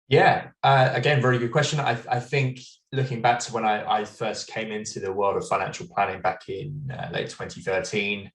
Yeah, again, very good question. I think looking back to when I first came into the world of financial planning back in late 2013,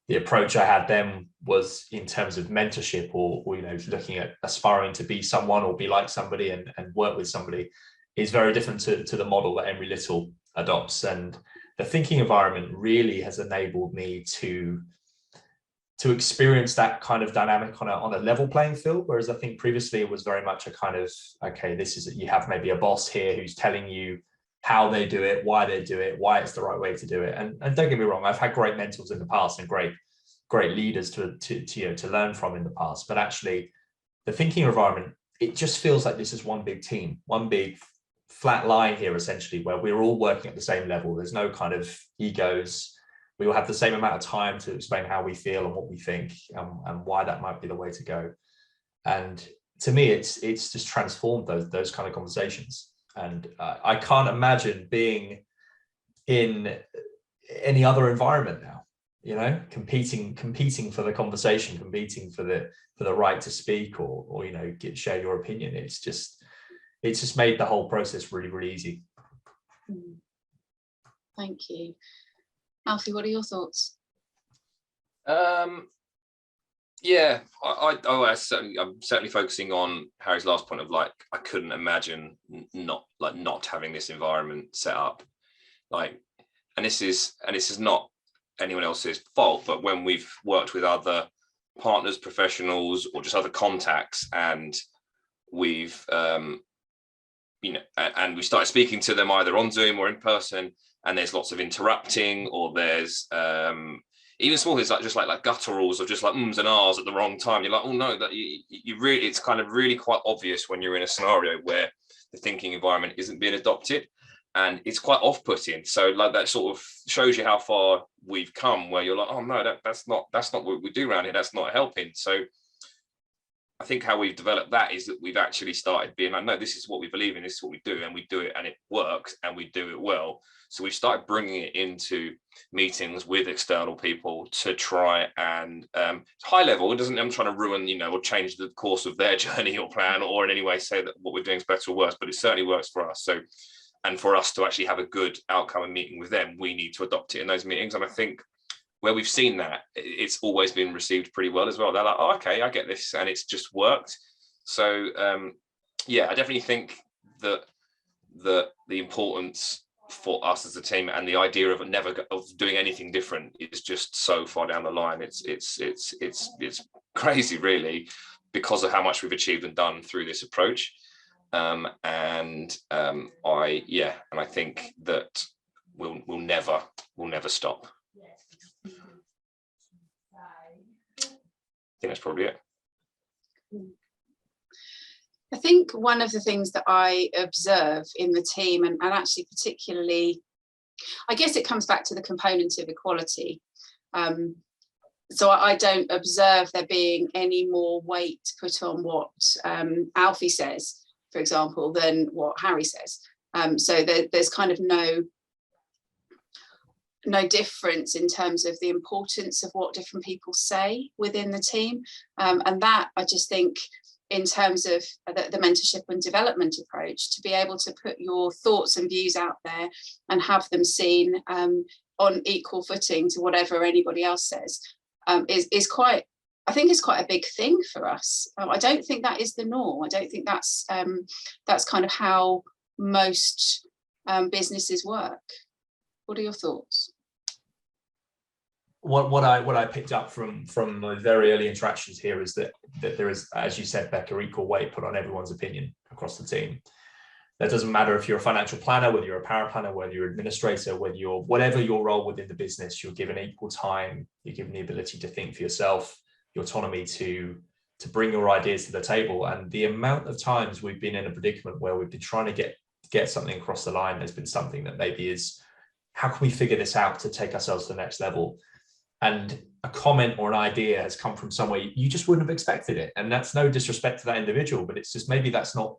the approach I had then was in terms of mentorship or looking at aspiring to be someone or be like somebody and work with somebody is very different to the model that Emery Little adopts. And the thinking environment really has enabled me to experience that kind of dynamic on a level playing field. Whereas I think previously it was very much a kind of, okay, this is, you have maybe a boss here who's telling you how they do it, why they do it, why it's the right way to do it. And don't get me wrong, I've had great mentors in the past and great leaders to learn from in the past. But actually the thinking environment, it just feels like this is one big team, one big flat line here, essentially, where we're all working at the same level. There's no kind of egos. We all have the same amount of time to explain how we feel and what we think, and why that might be the way to go. And to me, it's just transformed those kind of conversations. And I can't imagine being in any other environment now. Competing for the conversation, competing for the right to speak or share your opinion. It's just made the whole process really, really easy. Thank you. Alfie, what are your thoughts? Yeah, I'm certainly focusing on Harry's last point of I couldn't imagine not having this environment set up. And this is not anyone else's fault, but when we've worked with other partners, professionals, or just other contacts, and we've and we started speaking to them either on Zoom or in person, and there's lots of interrupting, or there's even small things like gutturals or just ums and ahs at the wrong time. You're like, oh no, that you really, it's kind of really quite obvious when you're in a scenario where the thinking environment isn't being adopted, and it's quite off-putting. So that sort of shows you how far we've come, where you're like, oh no, that's not what we do around here. That's not helping. So I think how we've developed that is that we've actually started being like, no, this is what we believe in, this is what we do, and we do it and it works and we do it well. So we've started bringing it into meetings with external people to try and high level. I'm trying to ruin, or change the course of their journey or plan, or in any way say that what we're doing is better or worse, but it certainly works for us. So, and for us to actually have a good outcome and meeting with them, we need to adopt it in those meetings. And I think where we've seen that, it's always been received pretty well as well. They're like, oh, okay, I get this, and it's just worked. So yeah, I definitely think that the importance for us as a team and the idea of doing anything different is just so far down the line. It's crazy, really, because of how much we've achieved and done through this approach. I think that we'll never stop. I think that's probably it. I think one of the things that I observe in the team, and actually particularly, I guess it comes back to the component of equality. So I don't observe there being any more weight put on what Alfie says, for example, than what Harry says. So there's kind of no difference in terms of the importance of what different people say within the team. And that, I just think, in terms of the mentorship and development approach, to be able to put your thoughts and views out there and have them seen on equal footing to whatever anybody else says, is quite, I think it's quite a big thing for us. I don't think that is the norm. I don't think that's kind of how most businesses work. What are your thoughts? What I picked up from the very early interactions here is that there is, as you said, Becca, equal weight put on everyone's opinion across the team. That doesn't matter if you're a financial planner, whether you're a power planner, whether you're an administrator, whether you're whatever your role within the business, you're given equal time, you're given the ability to think for yourself, the autonomy to bring your ideas to the table. And the amount of times we've been in a predicament where we've been trying to get something across the line, there's been something that maybe is, how can we figure this out to take ourselves to the next level? And a comment or an idea has come from somewhere you just wouldn't have expected it. And that's no disrespect to that individual, but it's just maybe that's not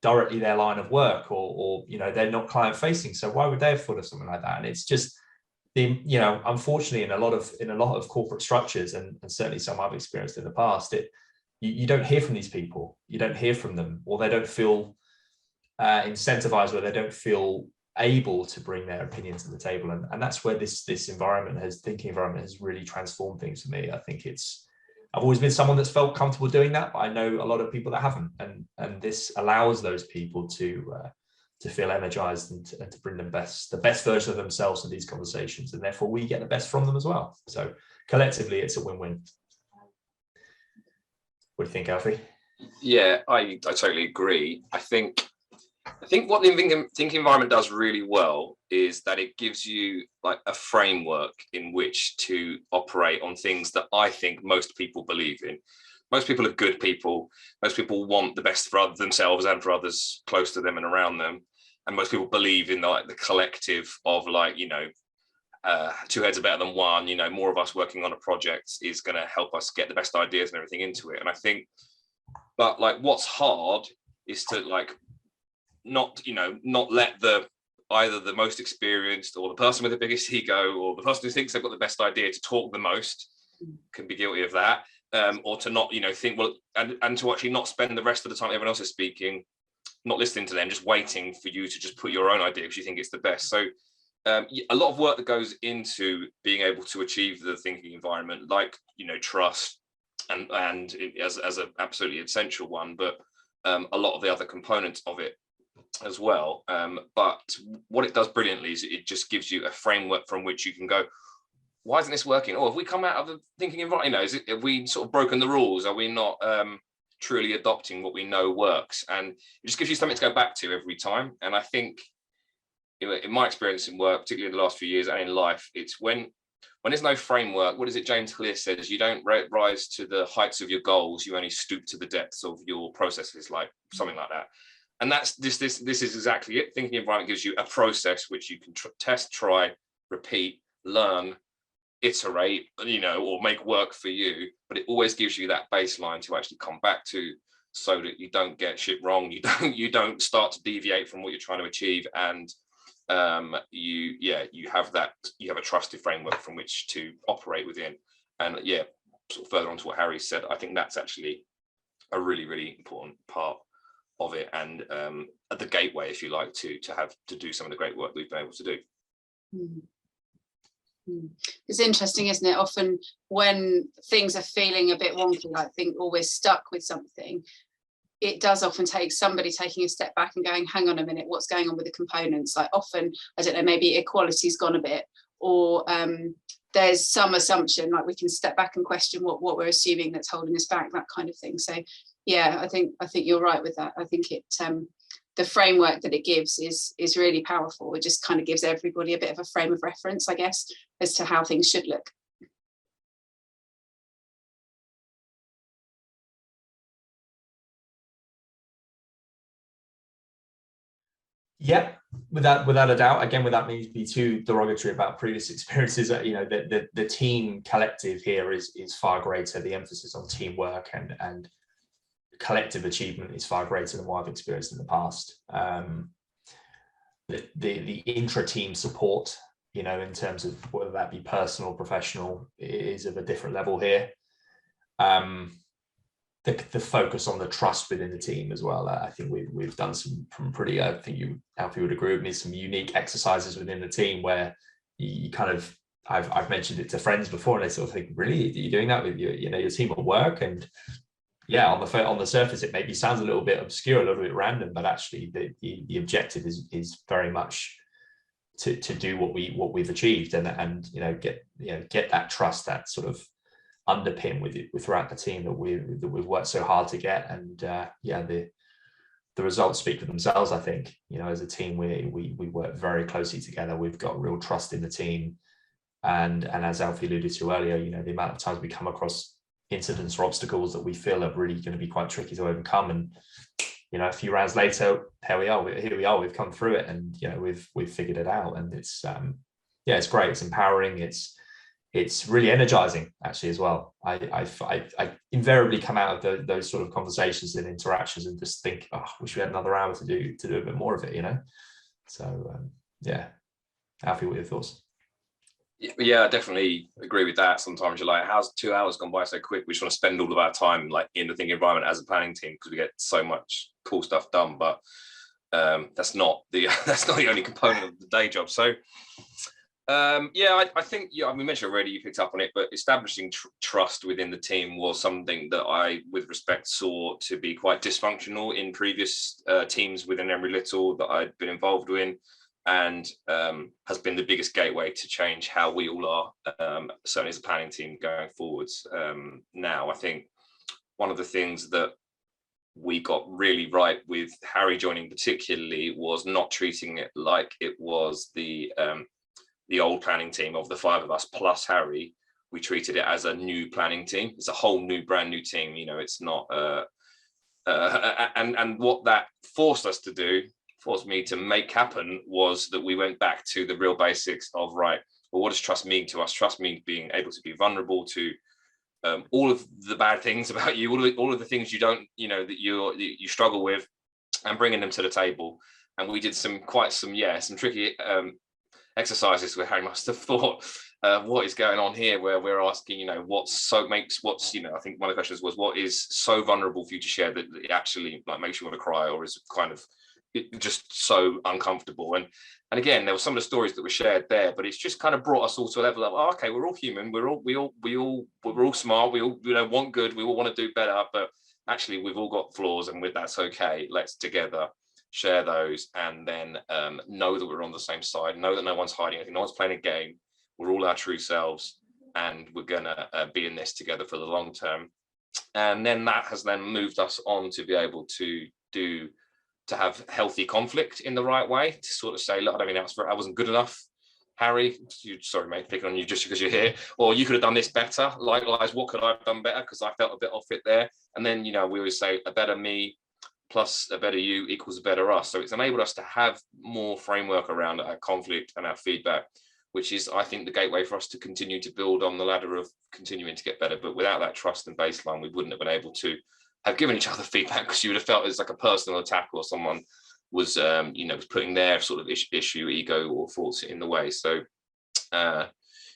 directly their line of work, or they're not client facing. So why would they have thought of something like that? And it's just unfortunately in a lot of corporate structures, and certainly some I've experienced in the past, you don't hear from these people, you don't hear from them, or they don't feel incentivized, where they don't feel able to bring their opinion to the table. And that's where this thinking environment has really transformed things for me. I think I've always been someone that's felt comfortable doing that, but I know a lot of people that haven't, and this allows those people to feel energized and to bring the best version of themselves to these conversations, and therefore we get the best from them as well. So collectively, it's a win-win. What do you think, Alfie? Yeah, I totally agree. I think what the thinking environment does really well is that it gives you like a framework in which to operate on things that I think most people believe in. Most people are good people. Most people want the best for themselves and for others close to them and around them. And most people believe in the collective of two heads are better than one. More of us working on a project is going to help us get the best ideas and everything into it. And I think, but what's hard is to not let either the most experienced or the person with the biggest ego or the person who thinks they've got the best idea to talk the most, can be guilty of that, or to not think, well, and to actually not spend the rest of the time everyone else is speaking, not listening to them, just waiting for you to just put your own idea because you think it's the best. So a lot of work that goes into being able to achieve the thinking environment, trust and as an absolutely essential one, but a lot of the other components of it as well. But what it does brilliantly is it just gives you a framework from which you can go, why isn't this working? Or have we come out of the thinking environment? Have we sort of broken the rules? Are we not truly adopting what we know works? And it just gives you something to go back to every time. And I think in my experience in work, particularly in the last few years and in life, it's when there's no framework. What is it James Clear says? You don't rise to the heights of your goals, you only stoop to the depths of your processes, something like that. And that's this is exactly it. Thinking environment gives you a process which you can test, try, repeat, learn, iterate, or make work for you. But it always gives you that baseline to actually come back to, so that you don't get shit wrong. You don't start to deviate from what you're trying to achieve, and you have a trusted framework from which to operate within. And sort of further on to what Harry said, I think that's actually a really, really important part of it, and at the gateway, if you like, to do some of the great work we've been able to do. It's interesting, isn't it? Often when things are feeling a bit wonky, always stuck with something, it does often take somebody taking a step back and going, hang on a minute, what's going on with the components? Often, I don't know, maybe equality's gone a bit, or there's some assumption, we can step back and question what we're assuming that's holding us back, that kind of thing. So yeah, I think you're right with that. I think it the framework that it gives is really powerful. It just kind of gives everybody a bit of a frame of reference, I guess, as to how things should look. Yeah, without a doubt. Again, without meaning to be too derogatory about previous experiences, the team collective here is far greater. The emphasis on teamwork and collective achievement is far greater than what I've experienced in the past. The intra-team support, in terms of whether that be personal or professional, is of a different level here. The focus on the trust within the team as well. I think we've done some pretty, I think Alfie would agree with me, some unique exercises within the team where you kind of, I've mentioned it to friends before, and they sort of think, really, are you doing that with your team at work? And yeah, on the surface, it maybe sounds a little bit obscure, a little bit random, but actually the objective is very much to do what we've achieved and get that trust, that sort of underpin with throughout the team that we've worked so hard to get. And the results speak for themselves. I think, as a team, we work very closely together. We've got real trust in the team, and as Alfie alluded to earlier, the amount of times we come across incidents or obstacles that we feel are really going to be quite tricky to overcome, and a few rounds later, here we are, we've come through it, and we've figured it out. And it's it's great, it's empowering, it's really energizing actually as well. I invariably come out of those sort of conversations and interactions and just think, oh, wish we had another hour to do a bit more of it, So Alfie, what are your thoughts? Yeah, I definitely agree with that. Sometimes you're like, how's 2 hours gone by so quick? We just want to spend all of our time like in the thinking environment as a planning team because we get so much cool stuff done. But that's not the only component of the day job. So yeah, I think we mentioned already, you picked up on it, but establishing trust within the team was something that I, with respect, saw to be quite dysfunctional in previous teams within Emery Little that I'd been involved in, and has been the biggest gateway to change how we all are, certainly as a planning team going forwards. Now, I think one of the things that we got really right with Harry joining particularly was not treating it like it was the old planning team of the 5 of us plus Harry. We treated it as a new planning team. It's a whole new, brand new team. You know, it's not, and what that forced me to make happen was that we went back to the real basics of, right, well, what does trust mean to us? Trust means being able to be vulnerable to all of the bad things about you, all of the things you don't, you know, that you struggle with, and bringing them to the table. And we did some tricky exercises where Harry must have thought, what is going on here, where we're asking, you know, I think one of the questions was, what is so vulnerable for you to share that it actually like makes you want to cry, or is kind of just so uncomfortable? And again, there were some of the stories that were shared there, but it's just kind of brought us all to a level of, oh, okay, we're all human, we're all smart, we all, you know, want good, we all want to do better, but actually we've all got flaws, and that's okay. Let's together share those, and then know that we're on the same side, know that no one's hiding anything, no one's playing a game, we're all our true selves, and we're gonna be in this together for the long term. And then that has then moved us on to be able to have healthy conflict in the right way, to sort of say, look, I don't mean I wasn't good enough, Harry, sorry mate, picking on you just because you're here, or you could have done this better. Likewise, what could I have done better, because I felt a bit off it there. And then, you know, we always say a better me plus a better you equals a better us. So it's enabled us to have more framework around our conflict and our feedback, which is, I think, the gateway for us to continue to build on the ladder of continuing to get better. But without that trust and baseline, we wouldn't have been able to have given each other feedback, because you would have felt it's like a personal attack, or someone was, was putting their sort of issue, ego, or thoughts in the way. So, but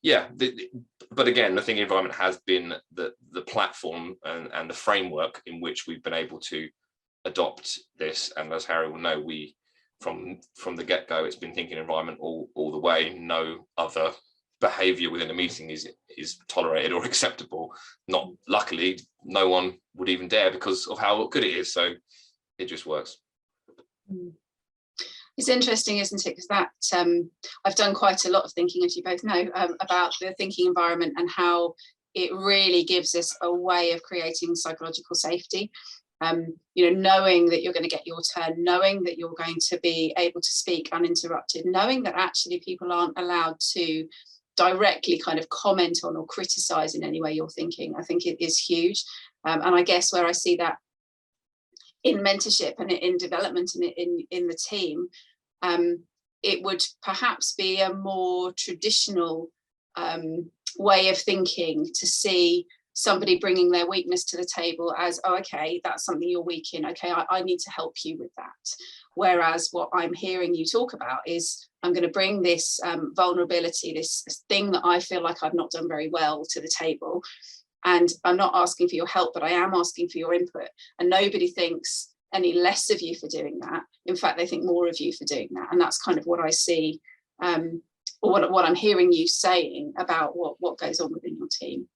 again, the thinking environment has been the platform and the framework in which we've been able to adopt this. And as Harry will know, we from the get-go, it's been thinking environment all the way. No other behavior within a meeting is tolerated or acceptable. Not luckily, no one would even dare, because of how good it is. So it just works. It's interesting, isn't it? Because that I've done quite a lot of thinking, as you both know, about the thinking environment and how it really gives us a way of creating psychological safety. Knowing that you're going to get your turn, knowing that you're going to be able to speak uninterrupted, knowing that actually people aren't allowed to directly kind of comment on or criticize in any way you're thinking, I think it is huge. And I guess where I see that in mentorship and in development and in the team, it would perhaps be a more traditional way of thinking, to see somebody bringing their weakness to the table as, oh, okay, that's something you're weak in. Okay, I need to help you with that. Whereas what I'm hearing you talk about is, I'm going to bring this vulnerability, this thing that I feel like I've not done very well to the table. And I'm not asking for your help, but I am asking for your input. And nobody thinks any less of you for doing that. In fact, they think more of you for doing that. And that's kind of what I see, or what I'm hearing you saying about what goes on within your team.